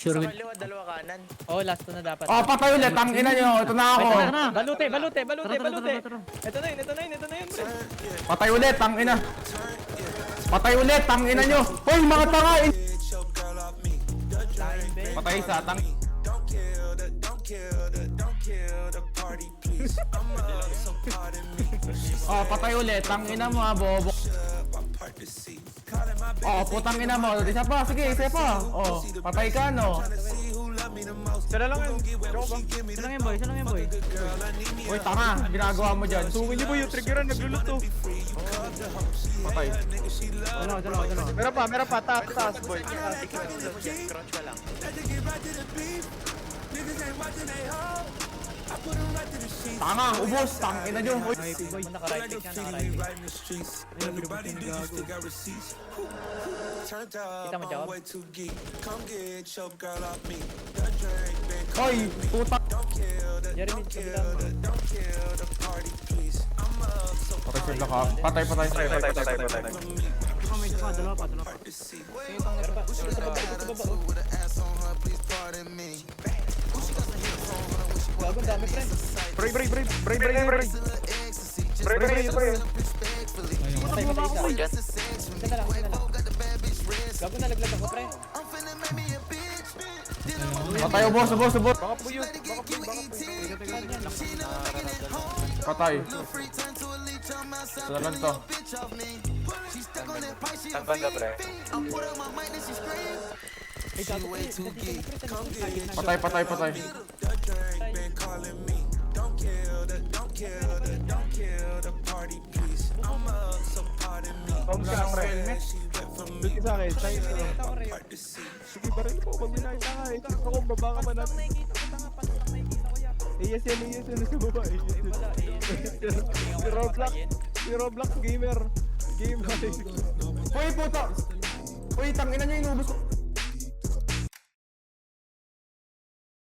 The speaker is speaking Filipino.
Sure Sa win. kaliwa, dalawa kanan. Oh, last to na dapat. Oh, patay ulit. Tangina nyo. Ito na ako. Tara na. Balute, balute, balute, Tara, tara, balute. tara, tara. Ito na yun, ito na yun, ito na yun, bro. Patay ulit. Tangina. Patay ulit. Tangina nyo. Hoy, mga tanga. Patay isa. Tang. Oh, patay ulit. Tangina mo, bobo. Oh, putang ina mo. Isa pa. Sige, isa pa. Oh, patay ka, no? Sila lang yun. Joke ba? Isa lang yan boy, isa lang yan boy. Uy, tanga. Ginagawa mo dyan. Tungin niyo po yung triggeran, nagluluto. Patay. Dalawa. Meron pa, taas, boy. Crouch ka lang. Tanga, ubos. Tangina nyo. Uy. Naka-right click na, naka-right click. Kita mo, Jacob? Hoy, puta. Jeremy, kabila mo. Patay sila ka. Patay. Dalawa pa. Gago, dami, pre. Patay mo ako boy. Isa na lang. Gago, nalaglag ako, pre. Patay, ubos. Baka po yun. Patay. Salagan to. Ang banda, pre. Patay. Kung siya ang helmet. Dito sa akin, tayo. Sige, baril po. Pag may nakita ka, ako baba ka pa natin. Yes, yan sa baba. Si Roblox gamer. Game. Uy, puta. Uy, tangina nyo, inubos ko.